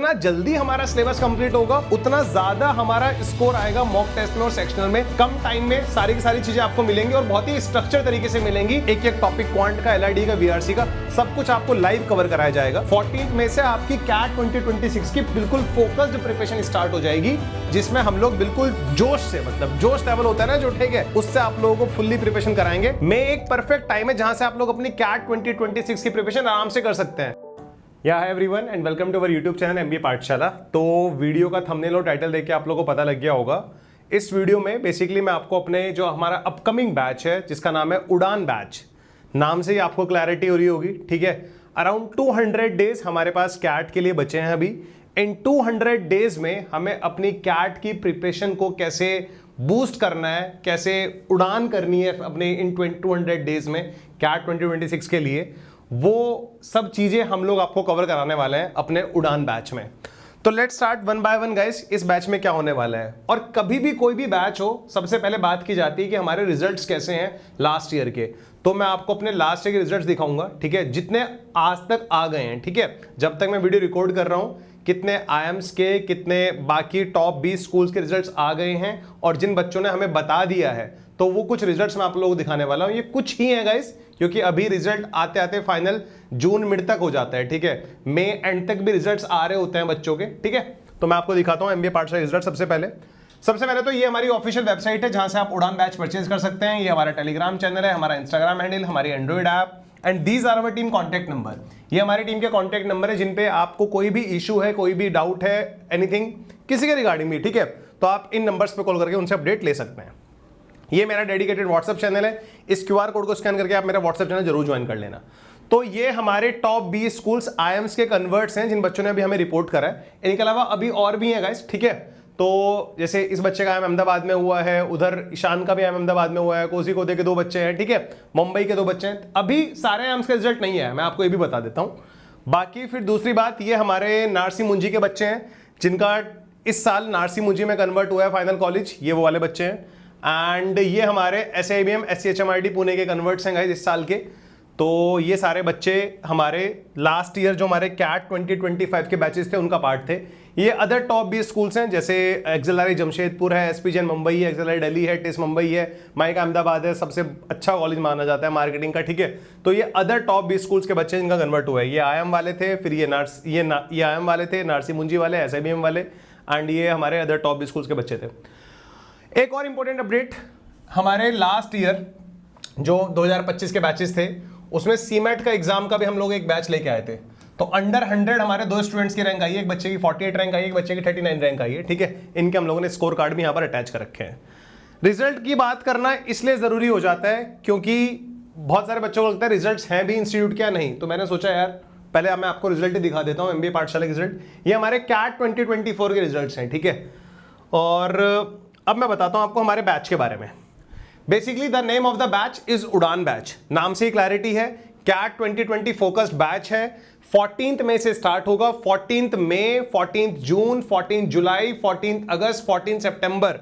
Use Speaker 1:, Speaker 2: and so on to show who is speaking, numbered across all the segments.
Speaker 1: जितना जल्दी हमारा सिलेबस कंप्लीट होगा उतना ज्यादा हमारा स्कोर आएगा मॉक टेस्ट में और सेक्शनल में। कम टाइम में सारी की सारी चीजें आपको मिलेंगी और बहुत ही स्ट्रक्चर तरीके से मिलेंगी। एक एक टॉपिक क्वांट का, एलआईडी का, वीआरसी का, सब कुछ आपको लाइव कवर कराया जाएगा। 14 में से आपकी कैट 2026 की बिल्कुल फोकस्ड प्रिपरेशन स्टार्ट हो जाएगी, जिसमें हम लोग बिल्कुल जोश से, मतलब जोश लेवल होता है ना जो, ठीक है, उससे आप लोगों को फुल्ली प्रिपरेशन कराएंगे। मई एक परफेक्ट टाइम है जहां से आप लोग अपनी कैट 2026 की प्रिपरेशन आराम से कर सकते हैं। या hi everyone and welcome to our YouTube channel MBA Pathshala. तो वीडियो का थंबनेल और टाइटल देख के आप लोगों को पता लग गया होगा। इस वीडियो में बेसिकली मैं आपको अपने जो हमारा अपकमिंग बैच है जिसका नाम है उड़ान बैच, नाम से ही आपको क्लैरिटी हो रही होगी, ठीक है। अराउंड 200 डेज हमारे पास कैट के लिए बचे हैं अभी। इन 200 डेज में हमें अपनी कैट की प्रिपरेशन को कैसे बूस्ट करना है, कैसे उड़ान करनी है अपने इन 200 डेज में कैट 2026 के लिए, वो सब चीजें हम लोग आपको कवर कराने वाले हैं अपने उड़ान बैच में। तो let's start one by one guys, इस बैच में क्या होने वाला है। और कभी भी कोई भी बैच हो, सबसे पहले बात की जाती है कि हमारे रिजल्ट्स कैसे हैं लास्ट ईयर के। तो मैं आपको अपने लास्ट ईयर के रिजल्ट्स दिखाऊंगा, ठीक है, जितने आज तक आ गए हैं, ठीक है, जब तक मैं वीडियो रिकॉर्ड कर रहा हूं, कितने आईएम्स के, कितने बाकी टॉप 20 स्कूल्स के रिजल्ट्स आ गए हैं और जिन बच्चों ने हमें बता दिया है, तो वो कुछ रिजल्ट्स मैं आप लोगों को दिखाने वाला हूं। ये कुछ ही है गाइस, क्योंकि अभी रिजल्ट आते आते फाइनल जून मिड तक हो जाता है, ठीक है, मई एंड तक भी रिजल्ट्स आ रहे होते हैं बच्चों के, ठीक है। तो मैं आपको दिखाता हूं एमबीए पाठशाला रिजल्ट। सबसे पहले तो ये हमारी ऑफिशियल वेबसाइट है जहां से आप उड़ान बैच परचेज कर सकते हैं। ये हमारा टेलीग्राम चैनल है, हमारा इंस्टाग्राम हैंडल, हमारी Android app and these are our team contact number. ये हमारी टीम के कॉन्टैक्ट नंबर है जिन पे आपको कोई भी इशू है, कोई भी डाउट है, एनीथिंग किसी के रिगार्डिंग भी, ठीक है, तो आप इन नंबर्स पे कॉल करके उनसे अपडेट ले सकते हैं। ये मेरा डेडिकेटेड व्हाट्सएप चैनल है, इस क्यूआर कोड को स्कैन करके आप मेरा व्हाट्सएप चैनल जरूर ज्वाइन कर लेना। तो ये हमारे टॉप 20 स्कूल्स आईएम्स के कन्वर्ट्स हैं जिन बच्चों ने अभी हमें रिपोर्ट करा है। इनके अलावा अभी और भी हैं गाइस, ठीक है। तो जैसे इस बच्चे का आईएम अहमदाबाद में हुआ है, उधर ईशान का भी आईएम अहमदाबाद में हुआ है, कोझीकोडे के 2 बच्चे हैं, ठीक है, मुंबई के 2 बच्चे हैं। अभी सारे आईएम्स का रिजल्ट नहीं है, मैं आपको ये भी बता देता हूँ। बाकी फिर दूसरी बात, ये हमारे नारसी मुंजी के बच्चे हैं जिनका इस साल नारसी मुंजी में कन्वर्ट हुआ है फाइनल कॉलेज, ये वो वाले बच्चे हैं। एंड ये हमारे SIBM SCHMIT पुणे के कन्वर्ट्स हैं गाइस इस साल के। तो ये सारे बच्चे हमारे लास्ट ईयर जो हमारे कैट 2025 के बैचेस थे उनका पार्ट थे। ये अदर टॉप 20 स्कूल्स हैं, जैसे एक्सेलरी जमशेदपुर है, SPGN मुंबई है, एक्सेलरी दिल्ली है, टिस मुंबई है, माइका अहमदाबाद है, सबसे अच्छा कॉलेज माना जाता है मार्केटिंग का, ठीक है। तो ये अदर टॉप 20 स्कूल्स के बच्चे जिनका कन्वर्ट हुआ है। ये IIM वाले थे, फिर ये IIM वाले थे, नारसी मुंजी वाले, SIBM वाले, एंड ये हमारे अदर टॉप 20 स्कूल्स के बच्चे थे। एक और इंपॉर्टेंट अपडेट, हमारे लास्ट ईयर जो 2025 के बैचेस थे उसमें सीमेट का एग्जाम का भी हम लोग एक बैच लेके आए थे। तो अंडर 100 हमारे 2 स्टूडेंट्स की रैंक आई है, एक बच्चे की 48 रैंक आई है, एक बच्चे की 39 रैंक आई है, ठीक है। इनके हम लोगों ने स्कोर कार्ड भी यहाँ पर अटैच कर रखे हैं। रिजल्ट की बात करना इसलिए जरूरी हो जाता है क्योंकि बहुत सारे बच्चों को लगता है रिजल्ट हैं भी इंस्टीट्यूट क्या नहीं। तो मैंने सोचा यार पहले मैं आपको रिजल्ट दिखा देता हूँ, एमबीए पाठशाला के रिजल्ट। ये हमारे कैट 2024 के रिजल्ट हैं, ठीक है। और अब मैं बताता हूं आपको हमारे बैच के बारे में। Basically the name of the batch is उड़ान बैच, नाम से ही क्लैरिटी है। कैट 2020 फोकस्ड बैच है। 14 मई से स्टार्ट होगा, 14 मई, 14 जून, 14 जुलाई, 14 अगस्त, 14 सितंबर,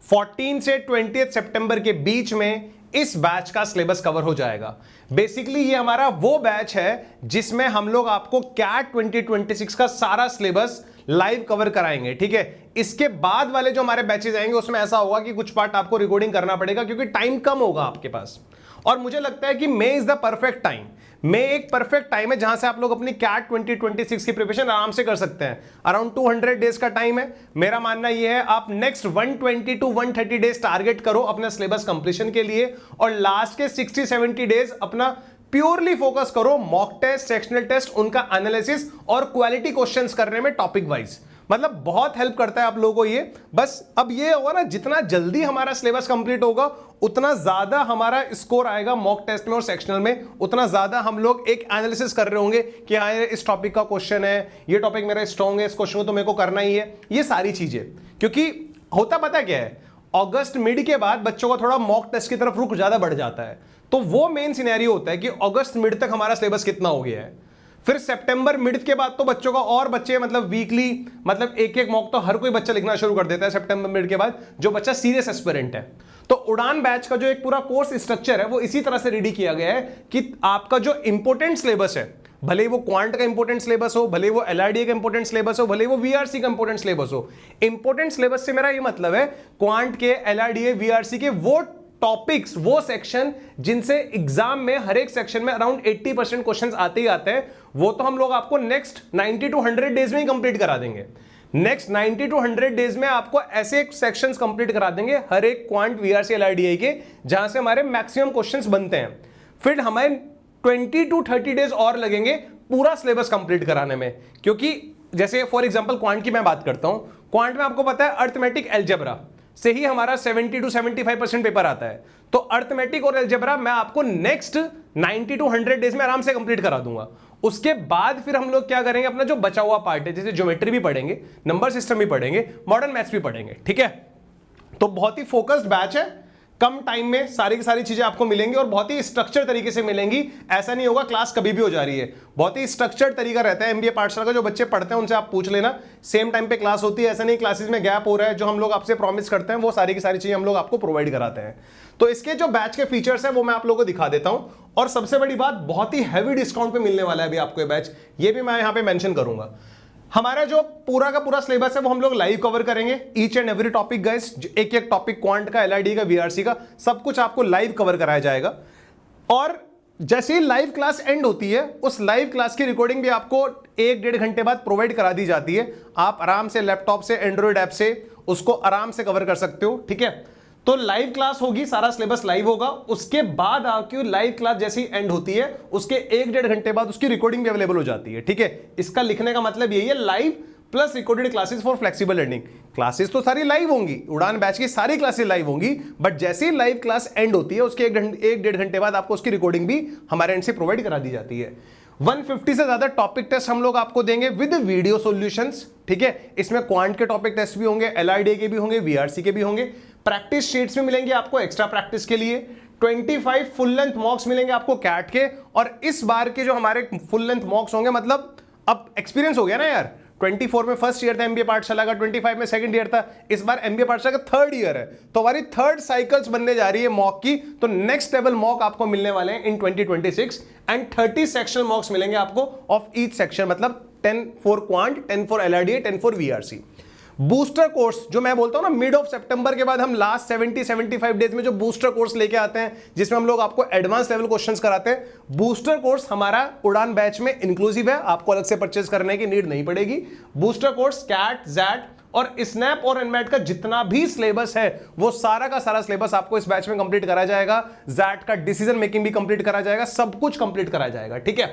Speaker 1: 14 से 20 सितंबर के बीच में इस बैच का सिलेबस कवर हो जाएगा। बेसिकली ये हमारा वो बैच है जिसमें हम लोग आपको कैट 2026 का सारा सिलेबस लाइव कवर कराएंगे, ठीक है। इसके बाद वाले जो हमारे बैचेस आएंगे उसमें ऐसा होगा कि कुछ पार्ट आपको रिकॉर्डिंग करना पड़ेगा क्योंकि टाइम कम होगा आपके पास। और मुझे लगता है कि May is the perfect time. मई एक परफेक्ट टाइम है जहां से आप लोग अपनी कैट 2026 की प्रिपरेशन आराम से कर सकते हैं। अराउंड 200 डेज का टाइम है। मेरा मानना यह है आप नेक्स्ट 120 टू 130 डेज टारगेट करो अपने सिलेबस कंप्लीशन के लिए, और लास्ट के 60-70 डेज अपना प्योरली फोकस करो मॉक टेस्ट, सेक्शनल टेस्ट, उनका एनालिसिस और क्वालिटी क्वेश्चंस करने में टॉपिक वाइज। मतलब बहुत हेल्प करता है आप लोगों को ये। बस अब ये होगा ना, जितना जल्दी हमारा सिलेबस कंप्लीट होगा उतना ज्यादा हमारा स्कोर आएगा मॉक टेस्ट में और सेक्शनल में, उतना ज्यादा हम लोग एक एनालिसिस कर रहे होंगे कि हाँ इस टॉपिक का क्वेश्चन है, ये टॉपिक मेरा स्ट्रॉन्ग है, इस क्वेश्चन को तो मेरे को करना ही है, ये सारी चीजें। क्योंकि होता पता क्या है, अगस्त मिड के बाद बच्चों का थोड़ा मॉक टेस्ट की तरफ रुख ज्यादा बढ़ जाता है। तो वो मेन सिनेरियो होता है कि अगस्त मिड तक हमारा सिलेबस कितना हो गया है। फिर सितंबर मिड के बाद तो बच्चों का और बच्चे मतलब वीकली मतलब एक एक मॉक तो हर कोई बच्चा लिखना शुरू कर देता है सितंबर मिड के बाद, जो बच्चा सीरियस एस्पिरेंट है। तो उड़ान बैच का जो एक पूरा कोर्स स्ट्रक्चर है वो इसी तरह से रेडी किया गया है कि आपका जो इंपॉर्टेंट सिलेबस है भले ही वो क्वांट का इंपोर्टेंट सिलेबस हो, भले ही वो एलआरडीए का इंपोर्टेंट सिलेबस हो, भले ही वो वीआरसी का इंपोर्टेंट सिलेबस हो। इंपोर्टेंट सिलेबस से मेरा ये मतलब है क्वांट के, एलआरडीए, वीआरसी के वो टॉपिक्स, वो सेक्शन जिनसे एग्जाम में हर एक सेक्शन में अराउंड 80% क्वेश्चंस आते ही आते हैं, वो तो हम लोग आपको नेक्स्ट 90 to 100 डेज में ही कंप्लीट करा देंगे। नेक्स्ट 90 to 100 डेज में आपको ऐसे सेक्शंस कंप्लीट करा देंगे हर एक क्वांट, वीआरसी, एलआरडीए के, जहां से हमारे मैक्सिमम क्वेश्चंस बनते हैं। फिर हमारे 20 to 30 डेज और लगेंगे पूरा सिलेबस कंप्लीट कराने में, क्योंकि जैसे फॉर एग्जांपल क्वांट की मैं बात करता हूं, क्वांट में आपको पता है अर्थमेटिक, अलजेब्रा से ही हमारा 70 to 75% पेपर आता है। तो अर्थमेटिक और अलजेब्रा मैं आपको नेक्स्ट 90 to 100 डेज में आराम से कंप्लीट करा दूंगा। उसके बाद फिर हम लोग क्या करेंगे, अपना जो बचा हुआ पार्ट है, जैसे ज्योमेट्री भी पढ़ेंगे, नंबर सिस्टम भी पढ़ेंगे, मॉडर्न मैथ्स भी पढ़ेंगे, ठीक है। तो बहुत ही फोकस्ड बैच है, कम टाइम में सारी की सारी चीजें आपको मिलेंगी और बहुत ही स्ट्रक्चर तरीके से मिलेंगी। ऐसा नहीं होगा क्लास कभी भी हो जा रही है, बहुत ही स्ट्रक्चर्ड तरीका रहता है एमबीए पाठशाला का। जो बच्चे पढ़ते हैं उनसे आप पूछ लेना, सेम टाइम पे क्लास होती है, ऐसा नहीं क्लासेस में गैप हो रहा है। जो हम लोग आपसे प्रॉमिस करते हैं वो सारी की सारी चीजें हम लोग आपको प्रोवाइड कराते हैं। तो इसके जो बैच के फीचर्स है वो मैं आप लोगों को दिखा देता हूं। और सबसे बड़ी बात, बहुत ही हैवी डिस्काउंट पे मिलने वाला है अभी आपको ये बैच, ये भी मैं यहां पे मेंशन करूंगा। हमारा जो पूरा का पूरा सिलेबस है वो हम लोग लाइव कवर करेंगे, each and every topic guys, एक एक टॉपिक क्वांट का, एलआरडी का, वीआरसी का, सब कुछ आपको लाइव कवर कराया जाएगा। और जैसे ही लाइव क्लास एंड होती है, उस लाइव क्लास की रिकॉर्डिंग भी आपको 1-1.5 घंटे बाद प्रोवाइड करा दी जाती है। आप आराम से लैपटॉप से, एंड्रॉइड ऐप से उसको आराम से कवर कर सकते हो, ठीक है। तो लाइव क्लास होगी, सारा सिलेबस लाइव होगा। उसके बाद आपकी लाइव क्लास जैसी एंड होती है, उसके 1-1.5 घंटे बाद उसकी रिकॉर्डिंग भी अवेलेबल हो जाती है, ठीक है। इसका लिखने का मतलब यही है, live plus recorded classes for flexible learning. Classes तो सारी लाइव होंगी, उड़ान बैच की सारी क्लासेस लाइव होंगी, बट जैसे ही लाइव क्लास एंड होती है उसके 1-1.5 घंटे बाद आपको उसकी रिकॉर्डिंग भी हमारे एंड से प्रोवाइड करा दी जाती है। 150 से ज्यादा टॉपिक टेस्ट हम लोग आपको देंगे विद वीडियो सॉल्यूशंस, ठीक है। इसमें क्वांट के टॉपिक टेस्ट भी होंगे, एलआरडी के भी होंगे, वीआरसी के भी होंगे। प्रैक्टिस शीट्स भी मिलेंगे आपको एक्स्ट्रा प्रैक्टिस के लिए। 25 फुल लेंथ मॉक्स मिलेंगे आपको कैट के। और इस बार के जो हमारे फुल लेंथ मॉक्स होंगे, मतलब अब एक्सपीरियंस हो गया ना यार, 24 में फर्स्ट ईयर था एमबीए पाठशाला का, 25 में सेकंड ईयर था, इस बार एमबीए पाठशाला का थर्ड ईयर है। तो हमारी थर्ड साइकिल्स बनने जा रही है मॉक की। तो नेक्स्ट लेवल मॉक आपको मिलने वाले हैं इन 2026 एंड 30 सेक्शनल मॉक्स मिलेंगे आपको ऑफ ईच सेक्शन, मतलब 10 for quant, 10 for LRD, 10 for VRC. Booster course जो मैं बोलता हूं ना, मिड ऑफ सितंबर के बाद हम लास्ट 70-75 डेज में जो बूस्टर कोर्स लेके आते हैं, जिसमें हम लोग आपको एडवांस लेवल क्वेश्चंस कराते हैं, बूस्टर कोर्स हमारा उड़ान बैच में इंक्लूसिव है, आपको अलग से परचेज करने की नीड नहीं पड़ेगी। बूस्टर कोर्स कैट, जैट और स्नैप और एनमैट का जितना भी सिलेबस है वो सारा का सारा सिलेबस आपको इस बैच में कंप्लीट करा जाएगा। जैट का डिसीजन मेकिंग भी कंप्लीट करा जाएगा, सब कुछ कंप्लीट करा जाएगा, ठीक है।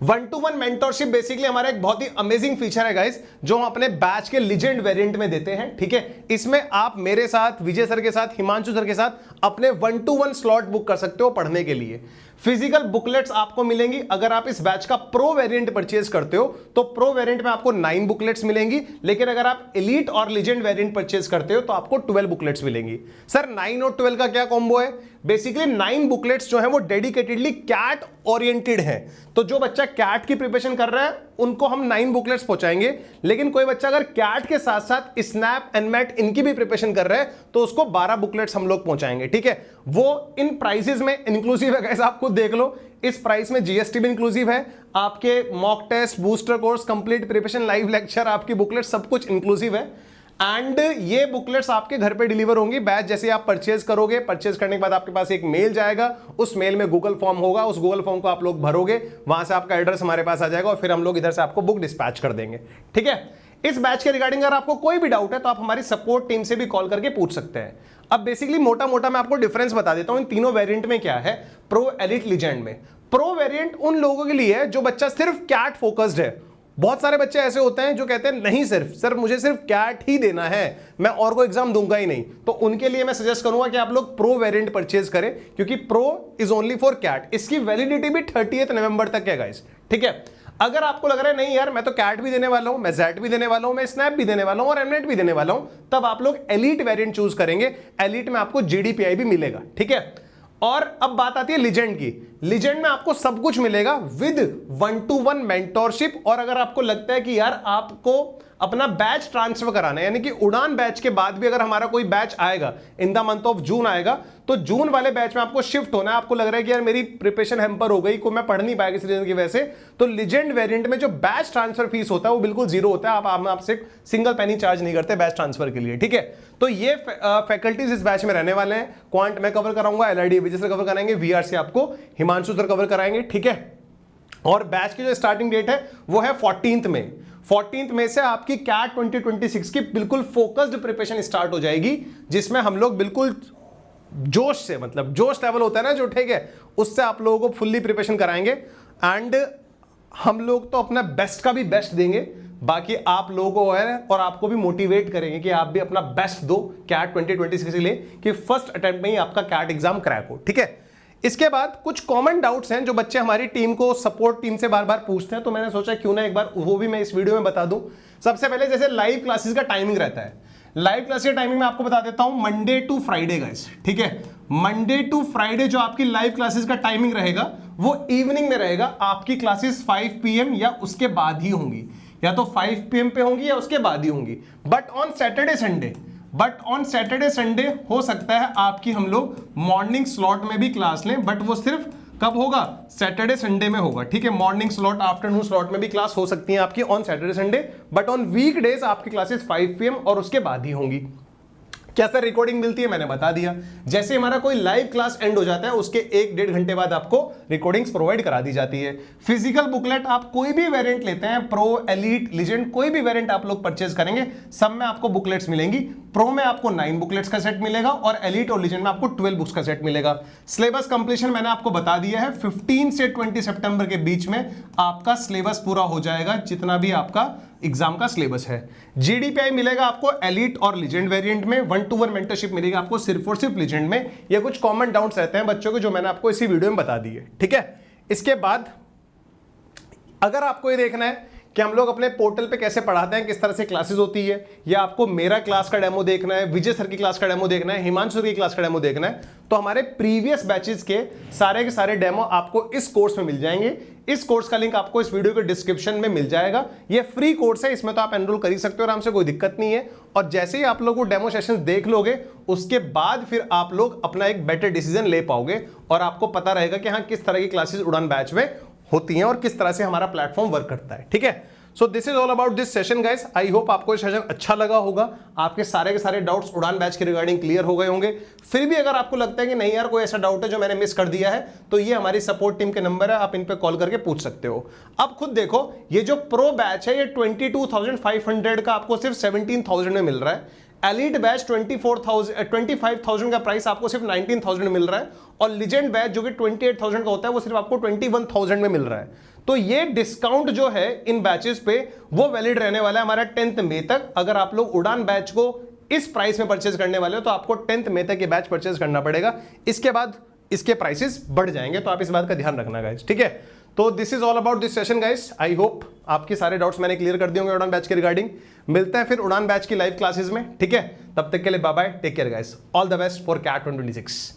Speaker 1: 1-to-1 मेंटरशिप बेसिकली हमारा एक बहुत ही अमेजिंग फीचर है गाइस, जो हम अपने बैच के लीजेंड वेरिएंट में देते हैं, ठीक है। इसमें आप मेरे साथ, विजय सर के साथ, हिमांशु सर के साथ अपने 1-to-1 स्लॉट बुक कर सकते हो पढ़ने के लिए। फिजिकल बुकलेट्स आपको मिलेंगी। अगर आप इस बैच का प्रो वेरिएंट परचेज करते हो तो प्रो वेरिएंट में आपको 9 बुकलेट्स मिलेंगी, लेकिन अगर आप एलीट और लीजेंड वेरिएंट परचेज करते हो तो आपको 12 बुकलेट्स मिलेंगी। सर 9 और 12 का क्या कॉम्बो है? बेसिकली 9 बुकलेट्स जो है वो डेडिकेटेडली कैट ओरिएंटेड है। तो जो बच्चा कैट की प्रिपरेशन कर रहा है उनको हम 9 बुकलेट्स पहुंचाएंगे, लेकिन कोई बच्चा अगर कैट के साथ साथ स्नैप, एनमैट इनकी भी प्रिपरेशन कर रहा है तो उसको 12 बुकलेट्स हम लोग पहुंचाएंगे, ठीक है। वो इन प्राइसेस में इंक्लूसिव है गाइस, आप खुद देख लो। इस प्राइस में जीएसटी भी इंक्लूसिव है, आपके mock test, booster course, complete preparation, live lecture, आपकी बुकलेट, सब कुछ इंक्लूसिव है। एंड ये बुकलेट्स आपके घर पे डिलीवर होंगी। बैच जैसे आप परचेज करोगे, परचेज करने के बाद आपके पास एक मेल जाएगा, उस मेल में गूगल फॉर्म होगा, उस गूगल फॉर्म को आप लोग भरोगे, वहां से आपका एड्रेस हमारे पास आ जाएगा और फिर हम लोग इधर से आपको बुक डिस्पैच कर देंगे, ठीक है। इस बैच के रिगार्डिंग अगर आपको कोई भी डाउट है तो आप हमारी सपोर्ट टीम से भी कॉल करके पूछ सकते हैं। अब बेसिकली मोटा मोटा मैं आपको डिफरेंस बता देता हूं इन तीनों वेरिएंट में क्या है प्रो, एलिट, लीजेंड में। प्रो वेरिएंट उन लोगों के लिए है जो बच्चा सिर्फ कैट फोकस्ड है। बहुत सारे बच्चे ऐसे होते हैं जो कहते हैं नहीं सर मुझे सिर्फ कैट ही देना है, मैं और कोई एग्जाम दूंगा ही नहीं। तो उनके लिए मैं सजेस्ट करूंगा कि आप लोग प्रो वेरिएंट परचेज करें, क्योंकि pro is only for CAT. इसकी वैलिडिटी भी 30 नवंबर तक है गाइस, ठीक है। अगर आपको लग रहा है नहीं यार मैं तो कैट भी देने वाला हूं, मैं जैट भी देने वाला हूं, मैं स्नैप भी देने वाला हूं और एमनेट भी देने वाला हूं, तब आप लोग एलीट वेरिएंट चूज करेंगे। एलीट में आपको जीडीपीआई भी मिलेगा, ठीक है। और अब बात आती है लीजेंड की। लीजेंड में आपको सब कुछ मिलेगा विद 1-to-1 मेंटोरशिप। और अगर आपको लगता है कि यार आपको अपना बैच ट्रांसफर कराना है, यानी कि उड़ान बैच के बाद भी अगर हमारा कोई बैच आएगा in the month of June आएगा, तो जून वाले बैच में आपको शिफ्ट होना है, आपको लग रहा है कि यार मेरी प्रिपरेशन हैम्पर हो गई, को मैं पढ़ नहीं पाएगा इस रीजन की वजह से, तो लीजेंड वेरिएंट में जो बैच ट्रांसफर फीस होता है वो बिल्कुल जीरो होता है। आप आपसे सिंगल पेनी चार्ज नहीं करते बैच ट्रांसफर के लिए, ठीक है। तो ये फैकल्टीज इस बैच में रहने वाले हैं। क्वांट में कवर कराऊंगा, एलआईडी विजय सर कवर कराएंगे, वीआरसी आपको हिमांशु सर कवर कराएंगे, ठीक है। और बैच की जो स्टार्टिंग डेट है वो है 14th में। 14th में से आपकी कैट 2026 की बिल्कुल फोकस्ड प्रिपरेशन स्टार्ट हो जाएगी, जिसमें हम लोग बिल्कुल जोश से, मतलब जोश लेवल होता है ना जो, ठीक है, उससे आप लोगों को फुल्ली प्रिपरेशन कराएंगे। एंड हम लोग तो अपना बेस्ट का भी बेस्ट देंगे, बाकी आप लोगों को है और आपको भी मोटिवेट करेंगे कि आप भी अपना बेस्ट दो कैट 2026 के लिए, कि फर्स्ट अटेम्प्ट में ही आपका कैट एग्जाम क्रैक हो, ठीक है। इसके बाद कुछ कॉमन डाउट्स हैं जो बच्चे हमारी टीम को, सपोर्ट टीम से बार बार पूछते हैं, तो मैंने सोचा क्यों ना एक बार वो भी मैं इस वीडियो में बता दूं। सबसे पहले जैसे लाइव क्लासेस का टाइमिंग रहता है, लाइव क्लासेस का टाइमिंग मैं आपको बता देता हूं, मंडे टू फ्राइडे गाइस, ठीक है। मंडे टू फ्राइडे जो आपकी लाइव क्लासेस का टाइमिंग रहेगा वो इवनिंग में रहेगा। आपकी क्लासेस 5 PM या उसके बाद ही होंगी, या तो 5 PM पे होंगी या उसके बाद ही होंगी। बट ऑन सैटरडे संडे हो सकता है आपकी हम लोग मॉर्निंग स्लॉट में भी क्लास लें, बट वो सिर्फ कब होगा, सैटरडे संडे में होगा, ठीक है। मॉर्निंग स्लॉट, आफ्टरनून स्लॉट में भी क्लास हो सकती है आपकी on Saturday Sunday, but on weekdays आपकी क्लासेस 5 PM और उसके बाद ही होंगी। कैसे रिकॉर्डिंग मिलती है मैंने बता दिया। जैसे हमारा कोई लाइव क्लास एंड हो जाता है उसके 1-1.5 घंटे बाद आपको रिकॉर्डिंग्स प्रोवाइड करा दी जाती है। फिजिकल बुकलेट आप कोई भी वेरिएंट लेते हैं, प्रो, एलीट, लीजेंड, कोई भी वेरिएंट आप लोग परचेज करेंगे, सब में आपको बुकलेट्स मिलेंगी। प्रो में आपको 9 बुकलेट्स का सेट मिलेगा और एलीट और लीजेंड में आपको 12 बुक्स का सेट मिलेगा। सिलेबस कंप्लीशन मैंने आपको बता दिया है, 15 से 20 सितंबर के बीच में आपका सिलेबस पूरा हो जाएगा, जितना भी आपका एग्जाम का सिलेबस है। जीडीपीआई मिलेगा आपको एलीट और लीजेंड वेरिएंट में, 1-to-1 मेंटरशिप मिलेगी आपको सिर्फ और सिर्फ लीजेंड में। ये कुछ कॉमन डाउट्स रहते हैं बच्चों के जो मैंने आपको इसी वीडियो में बता दिए, ठीक है। इसके बाद अगर आपको ये देखना है कि हम लोग अपने पोर्टल पे कैसे पढ़ाते हैं, किस तरह से क्लासेस होती है, या आपको मेरा क्लास का डेमो देखना है, विजय सर की क्लास का डेमो देखना है, हिमांशु सर की क्लास का डेमो देखना है, तो हमारे प्रीवियस बैचेस के सारे डेमो आपको इस कोर्स में मिल जाएंगे। इस कोर्स का लिंक आपको इस वीडियो के डिस्क्रिप्शन में मिल जाएगा। ये फ्री कोर्स है, इसमें तो आप एनरोल कर ही सकते हो आराम से, कोई दिक्कत नहीं है। और जैसे ही आप लोग वो डेमो सेशन देख लोगे उसके बाद फिर आप लोग अपना एक बेटर डिसीजन ले पाओगे और आपको पता रहेगा कि हाँ किस तरह की क्लासेस उड़ान बैच में होती हैं और किस तरह से हमारा प्लेटफॉर्म वर्क करता है, ठीक है। So this is all about this session guys. I hope आपको ये सेशन अच्छा लगा होगा, आपके सारे के सारे डाउट्स उड़ान बैच के रिगार्डिंग क्लियर हो गए होंगे। फिर भी अगर आपको लगता है कि नहीं यार कोई ऐसा डाउट है जो मैंने मिस कर दिया है, तो ये हमारी सपोर्ट टीम के नंबर है, आप इन पे कॉल करके पूछ सकते हो। अब खुद देखो, ये जो प्रो बैच है ये 22,500 का आपको सिर्फ 17,000 में मिल रहा है। एलीट बैच 25,000 का प्राइस आपको सिर्फ 19,000 मिल रहा है, और लीजेंड बैच जो कि 28,000 का होता है वो सिर्फ आपको 21,000 में मिल रहा है। तो ये डिस्काउंट जो है इन बैचेस पे वो वैलिड रहने वाला है हमारा 10th मई तक। अगर आप लोग उड़ान बैच को इस प्राइस में परचेज करने वाले हो तो आपको 10th मई तक ये बैच परचेज करना पड़ेगा, इसके बाद इसके प्राइसेस बढ़ जाएंगे, तो आप इस बात का ध्यान रखना गाइस, ठीक है। तो this is all about this session guys. I hope आपके सारे डाउट्स मैंने क्लियर कर दिए होंगे उड़ान बैच के रिगार्डिंग। मिलते हैं फिर उड़ान बैच की लाइव क्लासेस में, ठीक है। तब तक के लिए bye bye, take care guys, all the best for CAT 2026।